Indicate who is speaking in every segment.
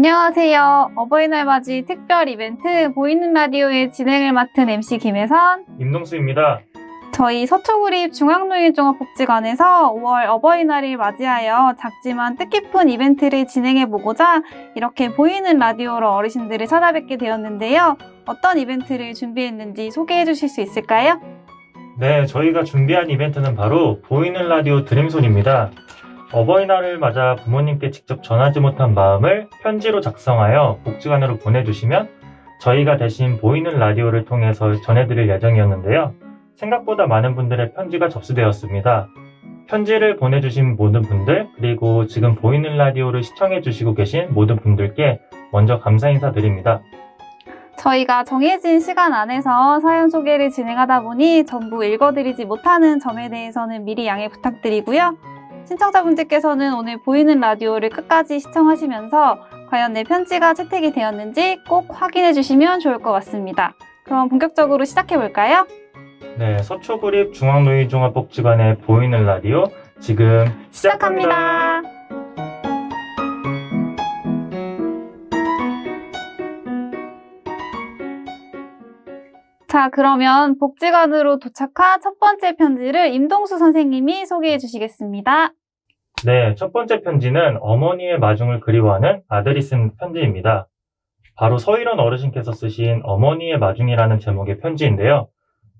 Speaker 1: 안녕하세요. 어버이날 맞이 특별 이벤트 보이는 라디오의 진행을 맡은 MC 김혜선,
Speaker 2: 임동수입니다.
Speaker 1: 저희 서초구립 중앙노인종합복지관에서 5월 어버이날을 맞이하여 작지만 뜻깊은 이벤트를 진행해보고자 이렇게 보이는 라디오로 어르신들을 찾아뵙게 되었는데요. 어떤 이벤트를 준비했는지 소개해 주실 수 있을까요?
Speaker 2: 네, 저희가 준비한 이벤트는 바로 보이는 라디오 드림손입니다. 어버이날을 맞아 부모님께 직접 전하지 못한 마음을 편지로 작성하여 복지관으로 보내주시면 저희가 대신 보이는 라디오를 통해서 전해드릴 예정이었는데요. 생각보다 많은 분들의 편지가 접수되었습니다. 편지를 보내주신 모든 분들, 그리고 지금 보이는 라디오를 시청해주시고 계신 모든 분들께 먼저 감사 인사드립니다.
Speaker 1: 저희가 정해진 시간 안에서 사연 소개를 진행하다 보니 전부 읽어드리지 못하는 점에 대해서는 미리 양해 부탁드리고요. 신청자분들께서는 오늘 보이는 라디오를 끝까지 시청하시면서 과연 내 편지가 채택이 되었는지 꼭 확인해 주시면 좋을 것 같습니다. 그럼 본격적으로 시작해 볼까요?
Speaker 2: 네, 서초구립 중앙노인종합복지관의 보이는 라디오 지금 시작합니다.
Speaker 1: 자, 그러면 복지관으로 도착한 첫 번째 편지를 임동수 선생님이 소개해 주시겠습니다.
Speaker 2: 네, 첫 번째 편지는 어머니의 마중을 그리워하는 아들이 쓴 편지입니다. 바로 서일원 어르신께서 쓰신 어머니의 마중이라는 제목의 편지인데요.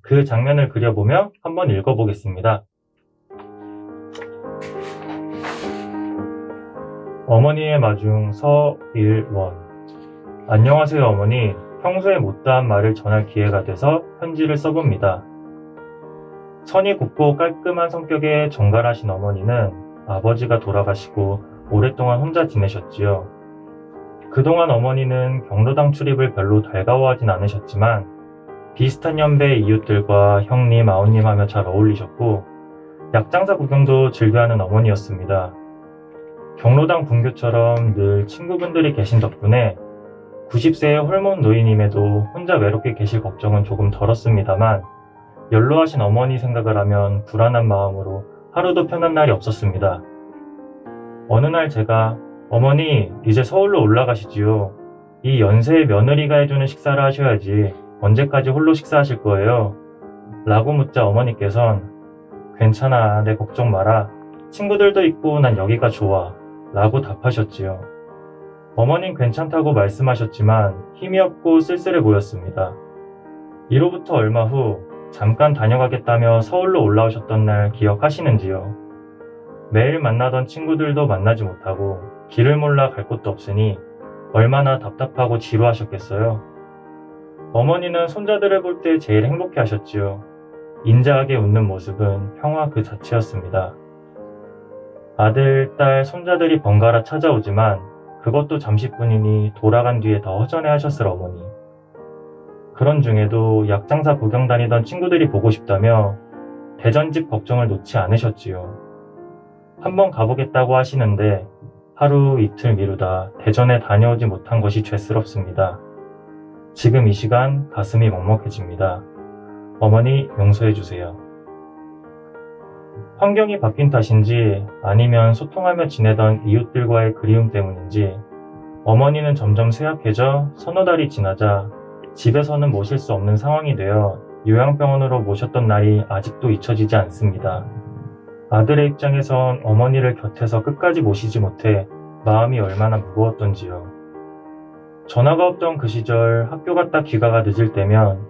Speaker 2: 그 장면을 그려보며 한번 읽어보겠습니다. 어머니의 마중 서일원. 안녕하세요 어머니. 평소에 못다한 말을 전할 기회가 돼서 편지를 써봅니다. 선이 곱고 깔끔한 성격의 정갈하신 어머니는 아버지가 돌아가시고 오랫동안 혼자 지내셨지요. 그동안 어머니는 경로당 출입을 별로 달가워하진 않으셨지만 비슷한 연배의 이웃들과 형님, 아우님 하며 잘 어울리셨고 약장사 구경도 즐겨하는 어머니였습니다. 경로당 분교처럼 늘 친구분들이 계신 덕분에 90세의 홀몸 노인임에도 혼자 외롭게 계실 걱정은 조금 덜었습니다만 연로하신 어머니 생각을 하면 불안한 마음으로 하루도 편한 날이 없었습니다. 어느 날 제가 어머니 이제 서울로 올라가시지요. 이 연세의 며느리가 해주는 식사를 하셔야지 언제까지 홀로 식사하실 거예요? 라고 묻자 어머니께선 괜찮아 내 걱정 마라. 친구들도 있고 난 여기가 좋아 라고 답하셨지요. 어머님 괜찮다고 말씀하셨지만 힘이 없고 쓸쓸해 보였습니다. 이로부터 얼마 후 잠깐 다녀가겠다며 서울로 올라오셨던 날 기억하시는지요? 매일 만나던 친구들도 만나지 못하고 길을 몰라 갈 곳도 없으니 얼마나 답답하고 지루하셨겠어요. 어머니는 손자들을 볼 때 제일 행복해 하셨지요. 인자하게 웃는 모습은 평화 그 자체였습니다. 아들, 딸, 손자들이 번갈아 찾아오지만 그것도 잠시뿐이니 돌아간 뒤에 더 허전해 하셨을 어머니. 그런 중에도 약장사 구경 다니던 친구들이 보고 싶다며 대전집 걱정을 놓지 않으셨지요. 한번 가보겠다고 하시는데 하루 이틀 미루다 대전에 다녀오지 못한 것이 죄스럽습니다. 지금 이 시간 가슴이 먹먹해집니다. 어머니 용서해주세요. 환경이 바뀐 탓인지 아니면 소통하며 지내던 이웃들과의 그리움 때문인지 어머니는 점점 쇠약해져 서너 달이 지나자 집에서는 모실 수 없는 상황이 되어 요양병원으로 모셨던 날이 아직도 잊혀지지 않습니다. 아들의 입장에선 어머니를 곁에서 끝까지 모시지 못해 마음이 얼마나 무거웠던지요. 전화가 없던 그 시절 학교 갔다 귀가가 늦을 때면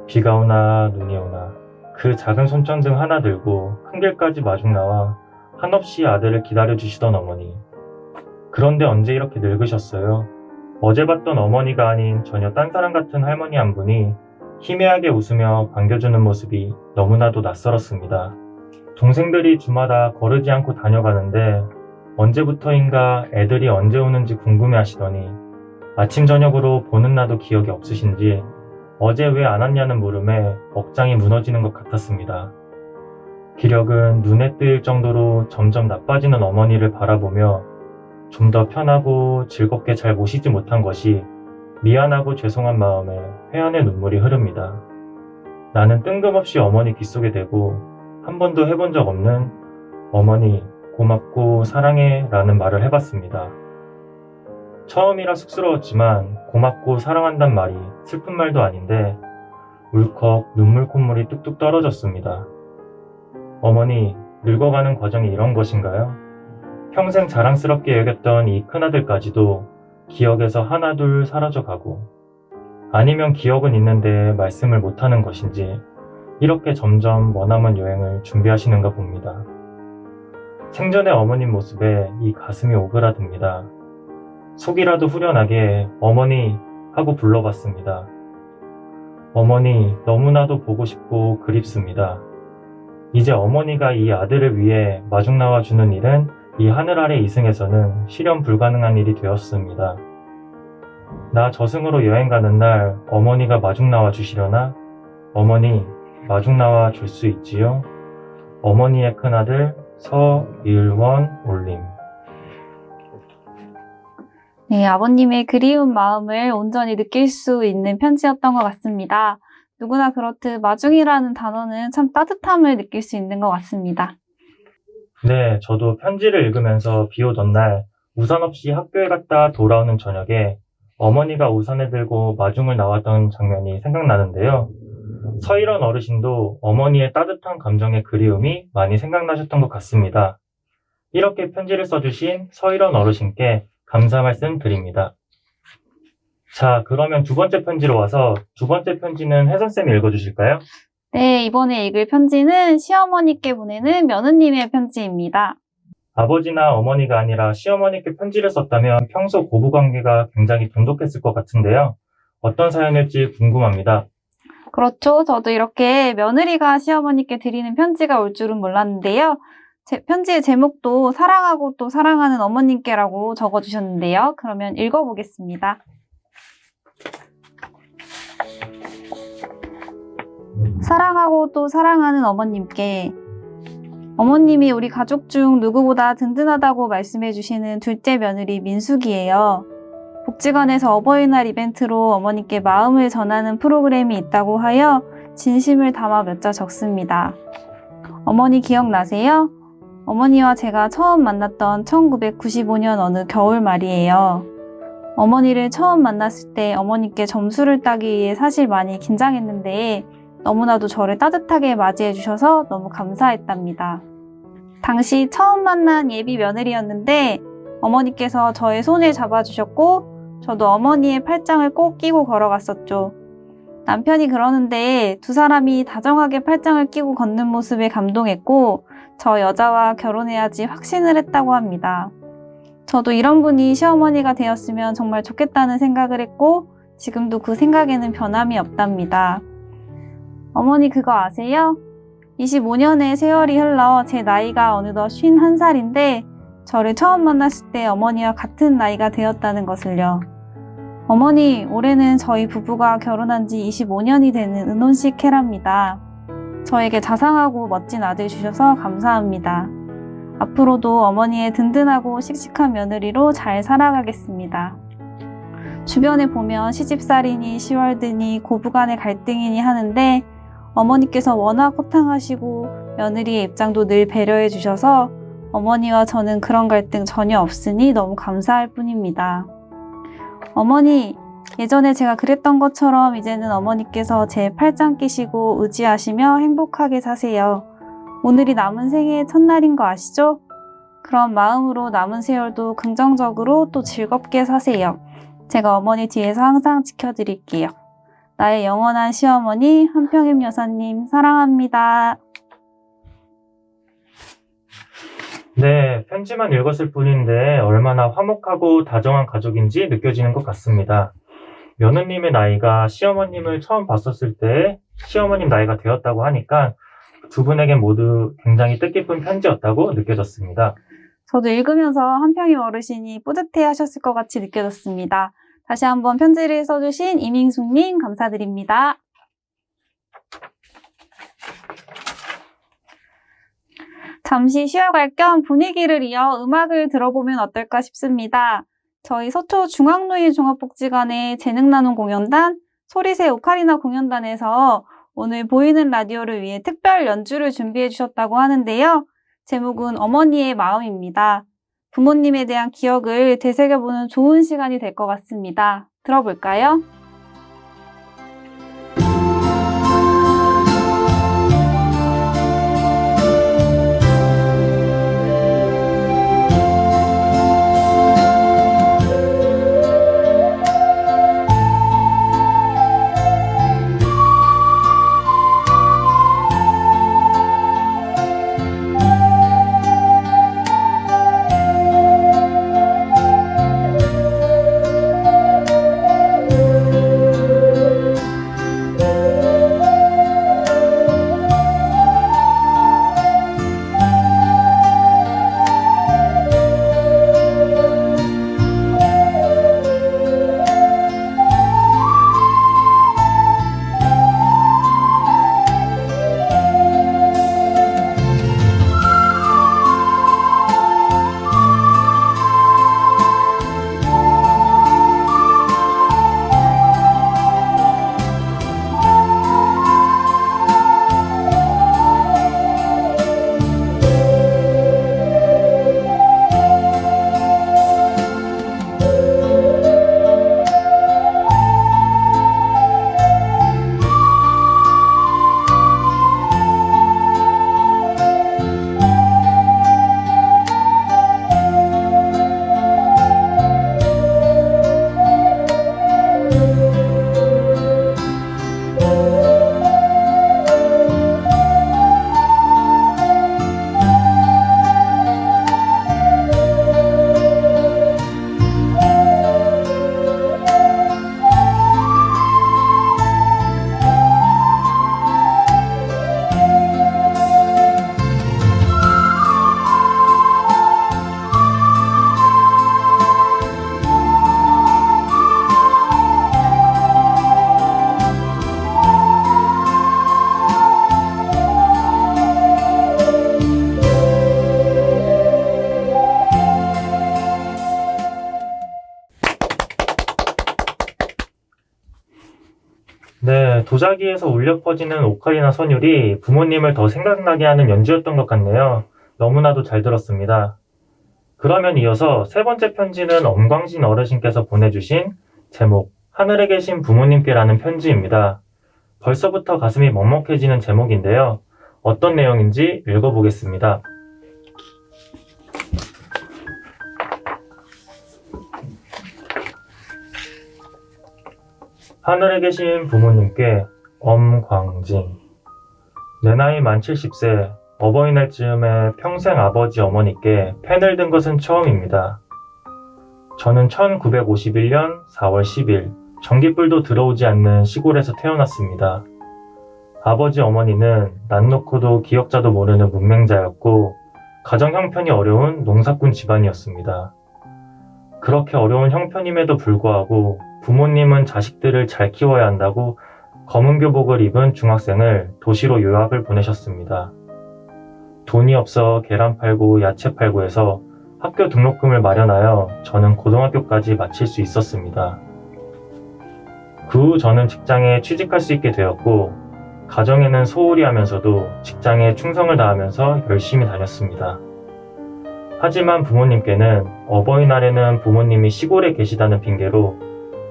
Speaker 2: 비가 오나 눈이 오나 그 작은 손전등 하나 들고 큰 길까지 마중 나와 한없이 아들을 기다려주시던 어머니. 그런데 언제 이렇게 늙으셨어요? 어제 봤던 어머니가 아닌 전혀 딴 사람 같은 할머니 한 분이 희미하게 웃으며 반겨주는 모습이 너무나도 낯설었습니다. 동생들이 주마다 거르지 않고 다녀가는데 언제부터인가 애들이 언제 오는지 궁금해 하시더니 아침 저녁으로 보는 나도 기억이 없으신지 어제 왜 안 왔냐는 물음에 억장이 무너지는 것 같았습니다. 기력은 눈에 띄일 정도로 점점 나빠지는 어머니를 바라보며 좀 더 편하고 즐겁게 잘 모시지 못한 것이 미안하고 죄송한 마음에 회한의 눈물이 흐릅니다. 나는 뜬금없이 어머니 귓속에 대고 한 번도 해본 적 없는 어머니 고맙고 사랑해 라는 말을 해봤습니다. 처음이라 쑥스러웠지만 고맙고 사랑한단 말이 슬픈 말도 아닌데 울컥 눈물 콧물이 뚝뚝 떨어졌습니다. 어머니, 늙어가는 과정이 이런 것인가요? 평생 자랑스럽게 여겼던 이 큰아들까지도 기억에서 하나둘 사라져가고, 아니면 기억은 있는데 말씀을 못하는 것인지 이렇게 점점 머나먼 여행을 준비하시는가 봅니다. 생전의 어머님 모습에 이 가슴이 오그라듭니다. 속이라도 후련하게 어머니 하고 불러봤습니다. 어머니, 너무나도 보고 싶고 그립습니다. 이제 어머니가 이 아들을 위해 마중 나와주는 일은 이 하늘 아래 이승에서는 실현 불가능한 일이 되었습니다. 나 저승으로 여행 가는 날 어머니가 마중 나와 주시려나? 어머니, 마중 나와 줄 수 있지요? 어머니의 큰아들 서일원 올림.
Speaker 1: 네, 아버님의 그리운 마음을 온전히 느낄 수 있는 편지였던 것 같습니다. 누구나 그렇듯 마중이라는 단어는 참 따뜻함을 느낄 수 있는 것 같습니다.
Speaker 2: 네, 저도 편지를 읽으면서 비 오던 날 우산 없이 학교에 갔다 돌아오는 저녁에 어머니가 우산을 들고 마중을 나왔던 장면이 생각나는데요. 서일원 어르신도 어머니의 따뜻한 감정의 그리움이 많이 생각나셨던 것 같습니다. 이렇게 편지를 써주신 서일원 어르신께 감사 말씀 드립니다. 자, 그러면 두 번째 편지로 와서 두 번째 편지는 혜선쌤이 읽어주실까요?
Speaker 1: 네, 이번에 읽을 편지는 시어머니께 보내는 며느님의 편지입니다.
Speaker 2: 아버지나 어머니가 아니라 시어머니께 편지를 썼다면 평소 고부관계가 굉장히 돈독했을 것 같은데요. 어떤 사연일지 궁금합니다.
Speaker 1: 그렇죠. 저도 이렇게 며느리가 시어머니께 드리는 편지가 올 줄은 몰랐는데요. 편지의 제목도 사랑하고 또 사랑하는 어머님께라고 적어주셨는데요. 그러면 읽어보겠습니다. 사랑하고 또 사랑하는 어머님께, 어머님이 우리 가족 중 누구보다 든든하다고 말씀해주시는 둘째 며느리 민숙이에요. 복지관에서 어버이날 이벤트로 어머니께 마음을 전하는 프로그램이 있다고 하여 진심을 담아 몇 자 적습니다. 어머니 기억나세요? 어머니와 제가 처음 만났던 1995년 어느 겨울 말이에요. 어머니를 처음 만났을 때 어머니께 점수를 따기 위해 사실 많이 긴장했는데 너무나도 저를 따뜻하게 맞이해 주셔서 너무 감사했답니다. 당시 처음 만난 예비 며느리였는데 어머니께서 저의 손을 잡아주셨고 저도 어머니의 팔짱을 꼭 끼고 걸어갔었죠. 남편이 그러는데 두 사람이 다정하게 팔짱을 끼고 걷는 모습에 감동했고 저 여자와 결혼해야지 확신을 했다고 합니다. 저도 이런 분이 시어머니가 되었으면 정말 좋겠다는 생각을 했고 지금도 그 생각에는 변함이 없답니다. 어머니 그거 아세요? 25년의 세월이 흘러 제 나이가 어느덧 51살인데 저를 처음 만났을 때 어머니와 같은 나이가 되었다는 것을요. 어머니, 올해는 저희 부부가 결혼한 지 25년이 되는 은혼식 해랍니다. 저에게 자상하고 멋진 아들 주셔서 감사합니다. 앞으로도 어머니의 든든하고 씩씩한 며느리로 잘 살아가겠습니다. 주변에 보면 시집살이니 시월드니 고부간의 갈등이니 하는데 어머니께서 워낙 호탕하시고 며느리의 입장도 늘 배려해 주셔서 어머니와 저는 그런 갈등 전혀 없으니 너무 감사할 뿐입니다. 어머니, 예전에 제가 그랬던 것처럼 이제는 어머니께서 제 팔짱 끼시고 의지하시며 행복하게 사세요. 오늘이 남은 생애의 첫날인 거 아시죠? 그런 마음으로 남은 세월도 긍정적으로 또 즐겁게 사세요. 제가 어머니 뒤에서 항상 지켜드릴게요. 나의 영원한 시어머니 한평임 여사님 사랑합니다.
Speaker 2: 네, 편지만 읽었을 뿐인데 얼마나 화목하고 다정한 가족인지 느껴지는 것 같습니다. 며느님의 나이가 시어머님을 처음 봤었을 때 시어머님 나이가 되었다고 하니까 두 분에게 모두 굉장히 뜻깊은 편지였다고 느껴졌습니다.
Speaker 1: 저도 읽으면서 한평임 어르신이 뿌듯해 하셨을 것 같이 느껴졌습니다. 다시 한번 편지를 써주신 이민숙님 감사드립니다. 잠시 쉬어갈 겸 분위기를 이어 음악을 들어보면 어떨까 싶습니다. 저희 서초 중앙노인 종합복지관의 재능나눔 공연단 소리새 오카리나 공연단에서 오늘 보이는 라디오를 위해 특별 연주를 준비해 주셨다고 하는데요. 제목은 어머니의 마음입니다. 부모님에 대한 기억을 되새겨보는 좋은 시간이 될 것 같습니다. 들어볼까요?
Speaker 2: 네, 도자기에서 울려 퍼지는 오카리나 선율이 부모님을 더 생각나게 하는 연주였던 것 같네요. 너무나도 잘 들었습니다. 그러면 이어서 세 번째 편지는 엄광진 어르신께서 보내주신 제목 하늘에 계신 부모님께라는 편지입니다. 벌써부터 가슴이 먹먹해지는 제목인데요. 어떤 내용인지 읽어보겠습니다. 하늘에 계신 부모님께 엄광진. 내 나이 만 70세, 어버이날쯤에 평생 아버지 어머니께 펜을 든 것은 처음입니다. 저는 1951년 4월 10일 전기불도 들어오지 않는 시골에서 태어났습니다. 아버지 어머니는 난 놓고도 기억자도 모르는 문맹자였고 가정 형편이 어려운 농사꾼 집안이었습니다. 그렇게 어려운 형편임에도 불구하고 부모님은 자식들을 잘 키워야 한다고 검은 교복을 입은 중학생을 도시로 유학을 보내셨습니다. 돈이 없어 계란 팔고 야채 팔고 해서 학교 등록금을 마련하여 저는 고등학교까지 마칠 수 있었습니다. 그 후 저는 직장에 취직할 수 있게 되었고 가정에는 소홀히 하면서도 직장에 충성을 다하면서 열심히 다녔습니다. 하지만 부모님께는 어버이날에는 부모님이 시골에 계시다는 핑계로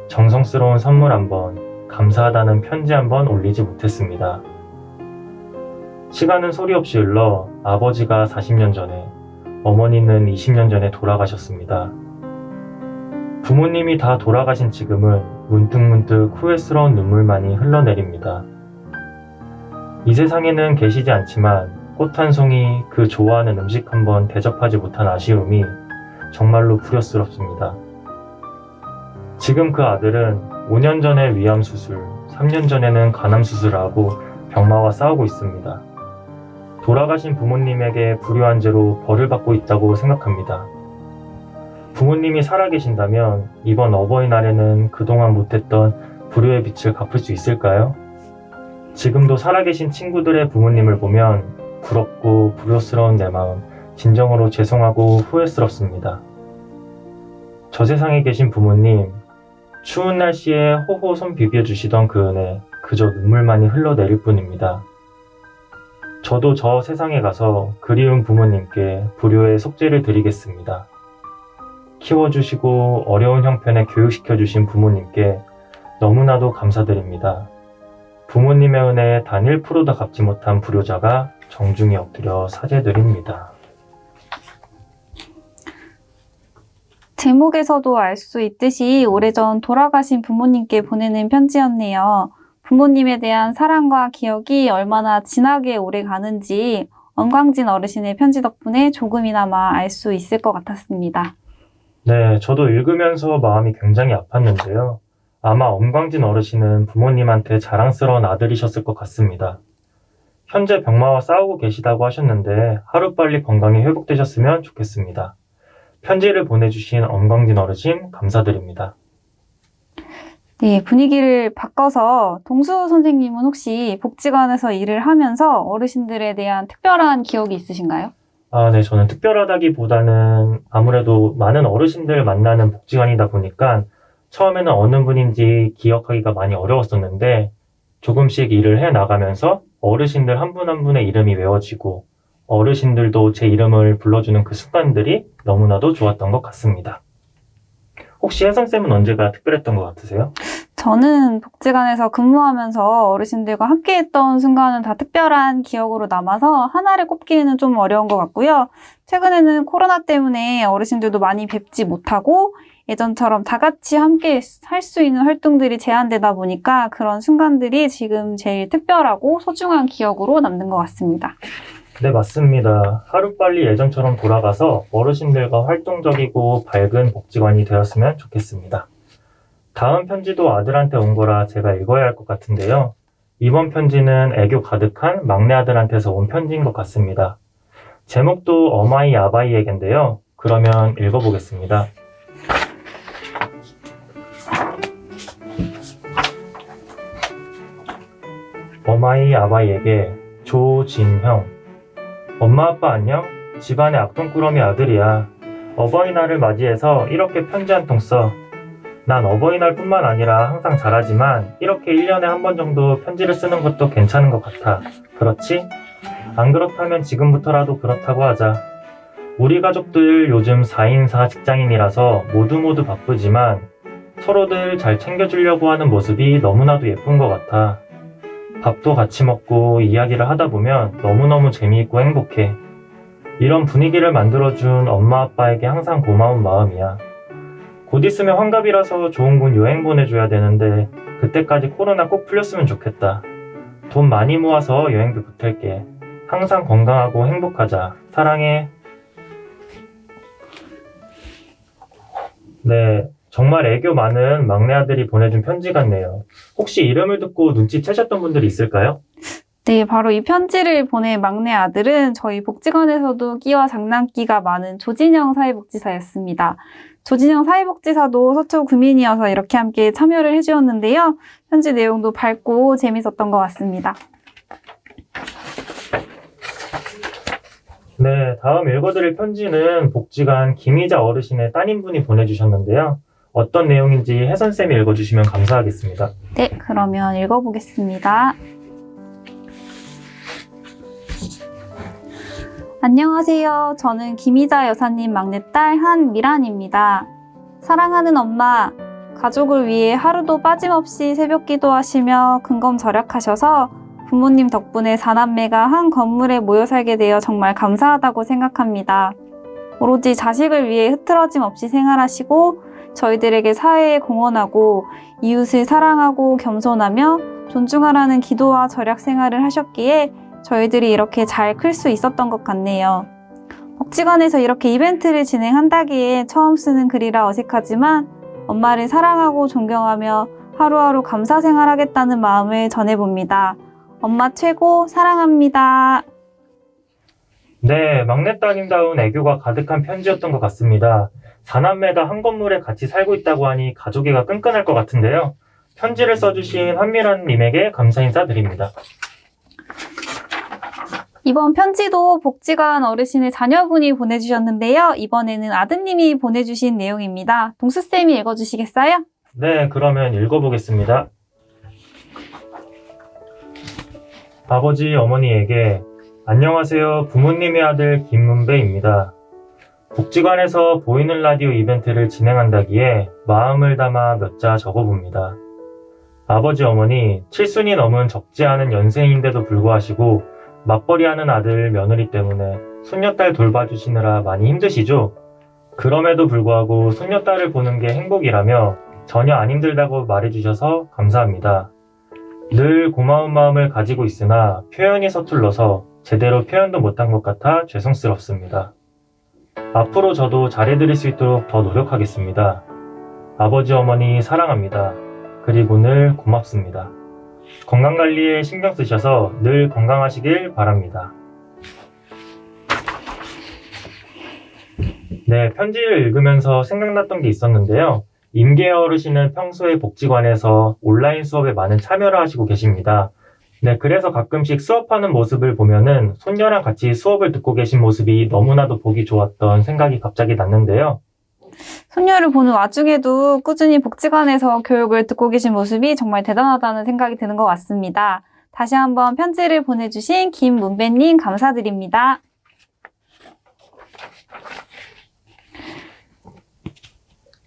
Speaker 2: 정성스러운 선물 한 번, 감사하다는 편지 한 번 올리지 못했습니다. 시간은 소리 없이 흘러 아버지가 40년 전에, 어머니는 20년 전에 돌아가셨습니다. 부모님이 다 돌아가신 지금은 문득문득 후회스러운 눈물만이 흘러내립니다. 이 세상에는 계시지 않지만 꽃 한 송이, 그 좋아하는 음식 한 번 대접하지 못한 아쉬움이 정말로 불효스럽습니다. 지금 그 아들은 5년 전에 위암 수술, 3년 전에는 간암 수술을 하고 병마와 싸우고 있습니다. 돌아가신 부모님에게 불효한 죄로 벌을 받고 있다고 생각합니다. 부모님이 살아계신다면 이번 어버이날에는 그동안 못했던 불효의 빚을 갚을 수 있을까요? 지금도 살아계신 친구들의 부모님을 보면 부럽고 불효스러운 내 마음, 진정으로 죄송하고 후회스럽습니다. 저 세상에 계신 부모님, 추운 날씨에 호호 손 비벼주시던 그 은혜, 그저 눈물만이 흘러내릴 뿐입니다. 저도 저 세상에 가서 그리운 부모님께 불효의 속죄를 드리겠습니다. 키워주시고 어려운 형편에 교육시켜주신 부모님께 너무나도 감사드립니다. 부모님의 은혜에 단 1%도 갚지 못한 불효자가 정중히 엎드려 사죄드립니다.
Speaker 1: 제목에서도 알 수 있듯이 오래전 돌아가신 부모님께 보내는 편지였네요. 부모님에 대한 사랑과 기억이 얼마나 진하게 오래 가는지 엄광진 어르신의 편지 덕분에 조금이나마 알 수 있을 것 같았습니다.
Speaker 2: 네, 저도 읽으면서 마음이 굉장히 아팠는데요. 아마 엄광진 어르신은 부모님한테 자랑스러운 아들이셨을 것 같습니다. 현재 병마와 싸우고 계시다고 하셨는데 하루빨리 건강이 회복되셨으면 좋겠습니다. 편지를 보내주신 엄광진 어르신 감사드립니다.
Speaker 1: 네, 분위기를 바꿔서 동수 선생님은 혹시 복지관에서 일을 하면서 어르신들에 대한 특별한 기억이 있으신가요?
Speaker 2: 네, 저는 특별하다기보다는 아무래도 많은 어르신들 만나는 복지관이다 보니까 처음에는 어느 분인지 기억하기가 많이 어려웠었는데 조금씩 일을 해 나가면서 어르신들 한 분 한 분의 이름이 외워지고 어르신들도 제 이름을 불러주는 그 순간들이 너무나도 좋았던 것 같습니다. 혹시 혜선쌤은 언제가 특별했던 것 같으세요?
Speaker 1: 저는 복지관에서 근무하면서 어르신들과 함께했던 순간은 다 특별한 기억으로 남아서 하나를 꼽기에는 좀 어려운 것 같고요. 최근에는 코로나 때문에 어르신들도 많이 뵙지 못하고 예전처럼 다 같이 함께 할 수 있는 활동들이 제한되다 보니까 그런 순간들이 지금 제일 특별하고 소중한 기억으로 남는 것 같습니다.
Speaker 2: 네, 맞습니다. 하루빨리 예전처럼 돌아가서 어르신들과 활동적이고 밝은 복지관이 되었으면 좋겠습니다. 다음 편지도 아들한테 온 거라 제가 읽어야 할 것 같은데요. 이번 편지는 애교 가득한 막내 아들한테서 온 편지인 것 같습니다. 제목도 어마이 아바이에게인데요. 그러면 읽어보겠습니다. 어마이 아바이에게 조진형. 엄마 아빠 안녕? 집안의 악동꾸러미 아들이야. 어버이날을 맞이해서 이렇게 편지 한 통 써. 난 어버이날뿐만 아니라 항상 잘하지만 이렇게 1년에 한 번 정도 편지를 쓰는 것도 괜찮은 것 같아. 그렇지? 안 그렇다면 지금부터라도 그렇다고 하자. 우리 가족들 요즘 4인4 직장인이라서 모두 바쁘지만 서로들 잘 챙겨주려고 하는 모습이 너무나도 예쁜 것 같아. 밥도 같이 먹고 이야기를 하다 보면 너무너무 재미있고 행복해. 이런 분위기를 만들어준 엄마 아빠에게 항상 고마운 마음이야. 곧 있으면 환갑이라서 좋은 곳 여행 보내줘야 되는데 그때까지 코로나 꼭 풀렸으면 좋겠다. 돈 많이 모아서 여행비 보탤게. 항상 건강하고 행복하자. 사랑해. 네, 정말 애교 많은 막내 아들이 보내준 편지 같네요. 혹시 이름을 듣고 눈치채셨던 분들이 있을까요?
Speaker 1: 네, 바로 이 편지를 보낸 막내 아들은 저희 복지관에서도 끼와 장난기가 많은 조진영 사회복지사였습니다. 조진영 사회복지사도 서초 구민이어서 이렇게 함께 참여를 해주었는데요. 편지 내용도 밝고 재밌었던 것 같습니다.
Speaker 2: 네, 다음 읽어드릴 편지는 복지관 김희자 어르신의 따님분이 보내주셨는데요. 어떤 내용인지 혜선쌤이 읽어주시면 감사하겠습니다.
Speaker 1: 네, 그러면 읽어보겠습니다. 안녕하세요. 저는 김희자 여사님 막내딸 한미란입니다. 사랑하는 엄마, 가족을 위해 하루도 빠짐없이 새벽 기도하시며 근검절약하셔서 부모님 덕분에 4남매가 한 건물에 모여 살게 되어 정말 감사하다고 생각합니다. 오로지 자식을 위해 흐트러짐 없이 생활하시고 저희들에게 사회에 공헌하고 이웃을 사랑하고 겸손하며 존중하라는 기도와 절약 생활을 하셨기에 저희들이 이렇게 잘 클 수 있었던 것 같네요. 복지관에서 이렇게 이벤트를 진행한다기에 처음 쓰는 글이라 어색하지만 엄마를 사랑하고 존경하며 하루하루 감사 생활하겠다는 마음을 전해봅니다. 엄마 최고 사랑합니다.
Speaker 2: 네, 막내딸님다운 애교가 가득한 편지였던 것 같습니다. 4남매가 한 건물에 같이 살고 있다고 하니 가족애가 끈끈할 것 같은데요. 편지를 써주신 한미란님에게 감사 인사드립니다.
Speaker 1: 이번 편지도 복지관 어르신의 자녀분이 보내주셨는데요. 이번에는 아드님이 보내주신 내용입니다. 동수쌤이 읽어주시겠어요?
Speaker 2: 네, 그러면 읽어보겠습니다. 아버지, 어머니에게 안녕하세요. 부모님의 아들 김문배입니다. 복지관에서 보이는 라디오 이벤트를 진행한다기에 마음을 담아 몇 자 적어봅니다. 아버지 어머니 7순이 넘은 적지 않은 연세인데도 불구하시고 맞벌이하는 아들 며느리 때문에 손녀딸 돌봐주시느라 많이 힘드시죠? 그럼에도 불구하고 손녀딸을 보는 게 행복이라며 전혀 안 힘들다고 말해주셔서 감사합니다. 늘 고마운 마음을 가지고 있으나 표현이 서툴러서 제대로 표현도 못한 것 같아 죄송스럽습니다. 앞으로 저도 잘해드릴 수 있도록 더 노력하겠습니다. 아버지 어머니 사랑합니다. 그리고 늘 고맙습니다. 건강관리에 신경 쓰셔서 늘 건강하시길 바랍니다. 네, 편지를 읽으면서 생각났던 게 있었는데요. 임계아 어르신은 평소에 복지관에서 온라인 수업에 많은 참여를 하시고 계십니다. 네, 그래서 가끔씩 수업하는 모습을 보면은 손녀랑 같이 수업을 듣고 계신 모습이 너무나도 보기 좋았던 생각이 갑자기 났는데요.
Speaker 1: 손녀를 보는 와중에도 꾸준히 복지관에서 교육을 듣고 계신 모습이 정말 대단하다는 생각이 드는 것 같습니다. 다시 한번 편지를 보내주신 김문배님 감사드립니다.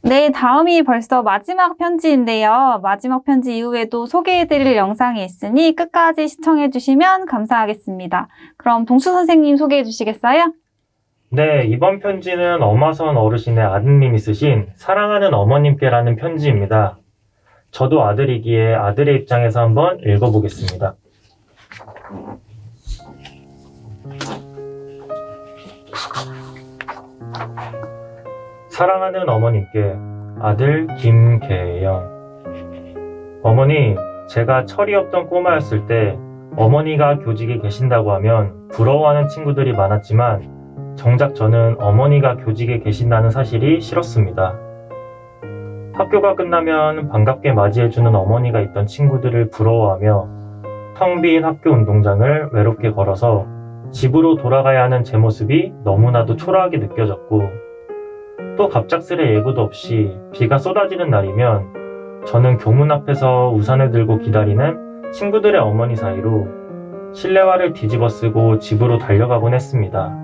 Speaker 1: 네, 다음이 벌써 마지막 편지인데요. 마지막 편지 이후에도 소개해드릴 영상이 있으니 끝까지 시청해주시면 감사하겠습니다. 그럼 동수 선생님 소개해주시겠어요?
Speaker 2: 네, 이번 편지는 엄하선 어르신의 아드님이 쓰신 사랑하는 어머님께라는 편지입니다. 저도 아들이기에 아들의 입장에서 한번 읽어보겠습니다. 사랑하는 어머님께 아들 김계영. 어머니, 제가 철이 없던 꼬마였을 때 어머니가 교직에 계신다고 하면 부러워하는 친구들이 많았지만 정작 저는 어머니가 교직에 계신다는 사실이 싫었습니다. 학교가 끝나면 반갑게 맞이해주는 어머니가 있던 친구들을 부러워하며 텅 빈 학교 운동장을 외롭게 걸어서 집으로 돌아가야 하는 제 모습이 너무나도 초라하게 느껴졌고 또 갑작스레 예고도 없이 비가 쏟아지는 날이면 저는 교문 앞에서 우산을 들고 기다리는 친구들의 어머니 사이로 실내화를 뒤집어 쓰고 집으로 달려가곤 했습니다.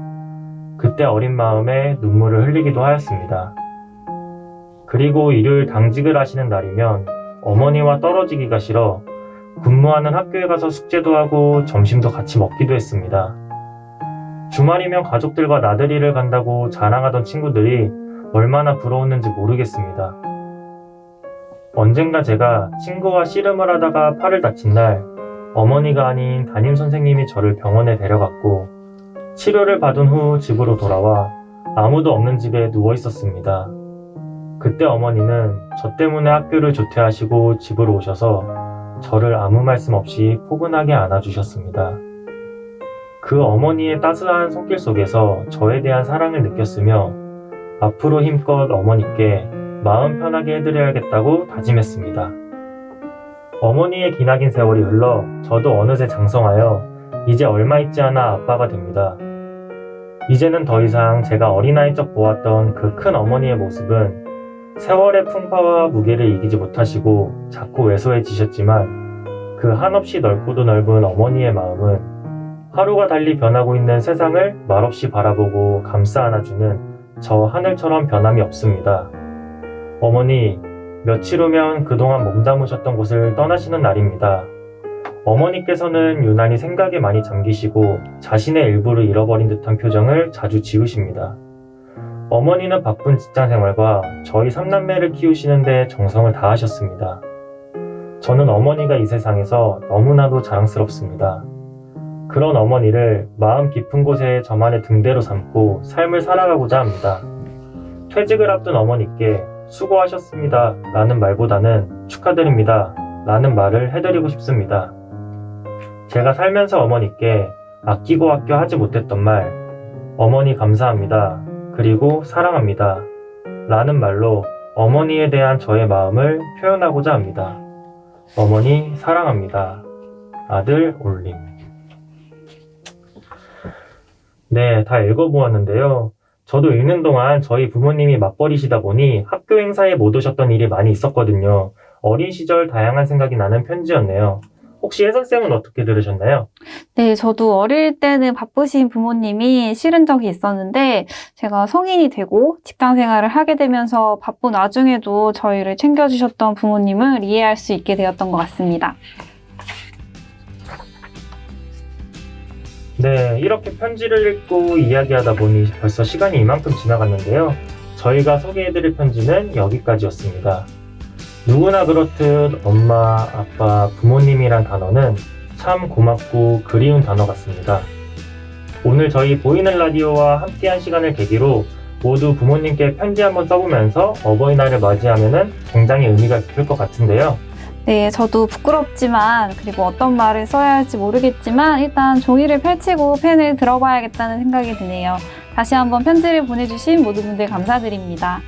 Speaker 2: 그때 어린 마음에 눈물을 흘리기도 하였습니다. 그리고 일요일 당직을 하시는 날이면 어머니와 떨어지기가 싫어 근무하는 학교에 가서 숙제도 하고 점심도 같이 먹기도 했습니다. 주말이면 가족들과 나들이를 간다고 자랑하던 친구들이 얼마나 부러웠는지 모르겠습니다. 언젠가 제가 친구와 씨름을 하다가 팔을 다친 날 어머니가 아닌 담임 선생님이 저를 병원에 데려갔고 치료를 받은 후 집으로 돌아와 아무도 없는 집에 누워 있었습니다. 그때 어머니는 저 때문에 학교를 조퇴하시고 집으로 오셔서 저를 아무 말씀 없이 포근하게 안아주셨습니다. 그 어머니의 따스한 손길 속에서 저에 대한 사랑을 느꼈으며 앞으로 힘껏 어머니께 마음 편하게 해드려야겠다고 다짐했습니다. 어머니의 기나긴 세월이 흘러 저도 어느새 장성하여 이제 얼마 있지 않아 아빠가 됩니다. 이제는 더 이상 제가 어린아이 적 보았던 그 큰 어머니의 모습은 세월의 풍파와 무게를 이기지 못하시고 자꾸 왜소해지셨지만 그 한없이 넓고도 넓은 어머니의 마음은 하루가 달리 변하고 있는 세상을 말없이 바라보고 감싸 안아주는 저 하늘처럼 변함이 없습니다. 어머니, 며칠 후면 그동안 몸담으셨던 곳을 떠나시는 날입니다. 어머니께서는 유난히 생각에 많이 잠기시고 자신의 일부를 잃어버린 듯한 표정을 자주 지으십니다. 어머니는 바쁜 직장생활과 저희 3남매를 키우시는데 정성을 다하셨습니다. 저는 어머니가 이 세상에서 너무나도 자랑스럽습니다. 그런 어머니를 마음 깊은 곳에 저만의 등대로 삼고 삶을 살아가고자 합니다. 퇴직을 앞둔 어머니께 수고하셨습니다 라는 말보다는 축하드립니다 라는 말을 해드리고 싶습니다. 제가 살면서 어머니께 아끼고 아껴 하지 못했던 말, 어머니 감사합니다, 그리고 사랑합니다 라는 말로 어머니에 대한 저의 마음을 표현하고자 합니다. 어머니 사랑합니다. 아들 올림. 네, 다 읽어보았는데요. 저도 읽는 동안 저희 부모님이 맞벌이시다 보니 학교 행사에 못 오셨던 일이 많이 있었거든요. 어린 시절 다양한 생각이 나는 편지였네요. 혹시 혜선쌤은 어떻게 들으셨나요?
Speaker 1: 네, 저도 어릴 때는 바쁘신 부모님이 싫은 적이 있었는데 제가 성인이 되고 직장 생활을 하게 되면서 바쁜 와중에도 저희를 챙겨주셨던 부모님을 이해할 수 있게 되었던 것 같습니다.
Speaker 2: 네, 이렇게 편지를 읽고 이야기하다 보니 벌써 시간이 이만큼 지나갔는데요. 저희가 소개해드릴 편지는 여기까지였습니다. 누구나 그렇듯 엄마, 아빠, 부모님이란 단어는 참 고맙고 그리운 단어 같습니다. 오늘 저희 보이는 라디오와 함께한 시간을 계기로 모두 부모님께 편지 한번 써보면서 어버이날을 맞이하면 굉장히 의미가 깊을 것 같은데요.
Speaker 1: 네, 저도 부끄럽지만 그리고 어떤 말을 써야 할지 모르겠지만 일단 종이를 펼치고 펜을 들어봐야겠다는 생각이 드네요. 다시 한번 편지를 보내주신 모든 분들 감사드립니다.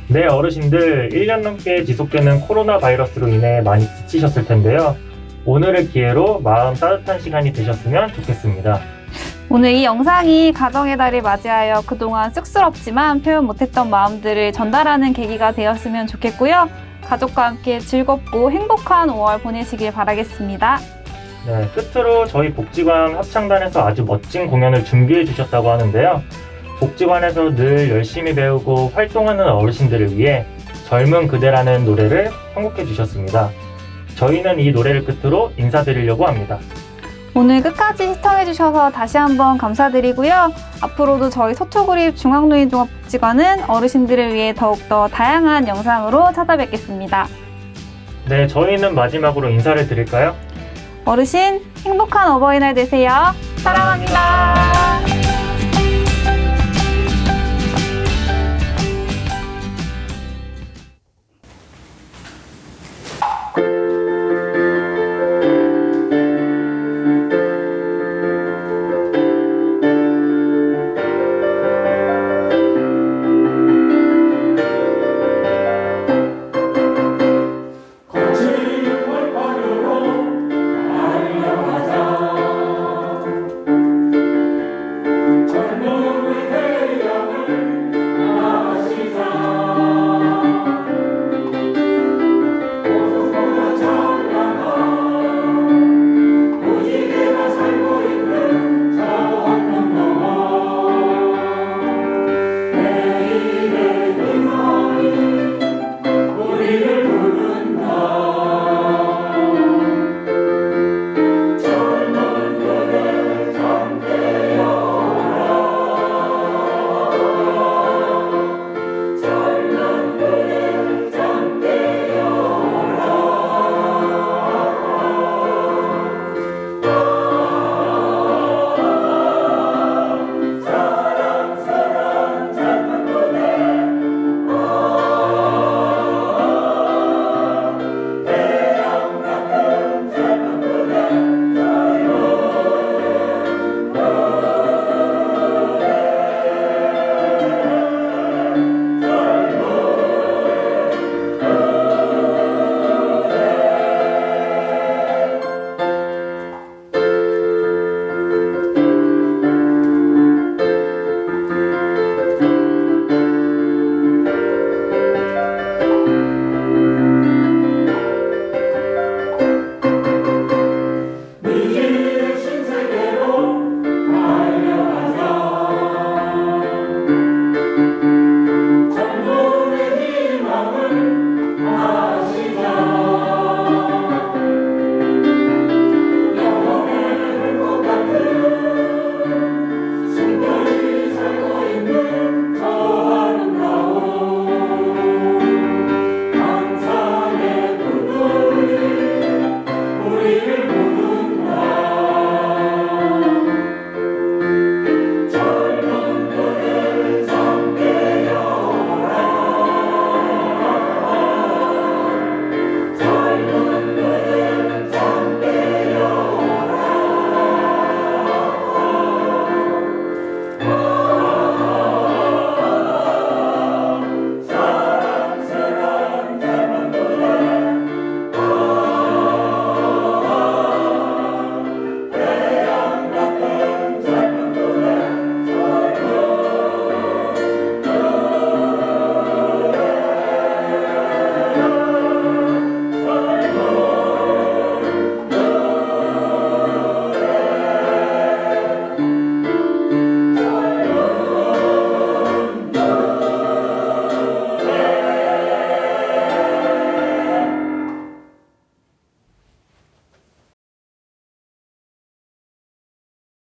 Speaker 2: 네, 어르신들 1년 넘게 지속되는 코로나 바이러스로 인해 많이 지치셨을 텐데요. 오늘을 기회로 마음 따뜻한 시간이 되셨으면 좋겠습니다.
Speaker 1: 오늘 이 영상이 가정의 달을 맞이하여 그동안 쑥스럽지만 표현 못했던 마음들을 전달하는 계기가 되었으면 좋겠고요. 가족과 함께 즐겁고 행복한 5월 보내시길 바라겠습니다.
Speaker 2: 네, 끝으로 저희 복지관 합창단에서 아주 멋진 공연을 준비해 주셨다고 하는데요. 복지관에서 늘 열심히 배우고 활동하는 어르신들을 위해 젊은 그대라는 노래를 선곡해 주셨습니다. 저희는 이 노래를 끝으로 인사드리려고 합니다.
Speaker 1: 오늘 끝까지 시청해주셔서 다시 한번 감사드리고요. 앞으로도 저희 서초구립 중앙노인종합복지관은 어르신들을 위해 더욱더 다양한 영상으로 찾아뵙겠습니다.
Speaker 2: 네, 저희는 마지막으로 인사를 드릴까요?
Speaker 1: 어르신, 행복한 어버이날 되세요. 사랑합니다.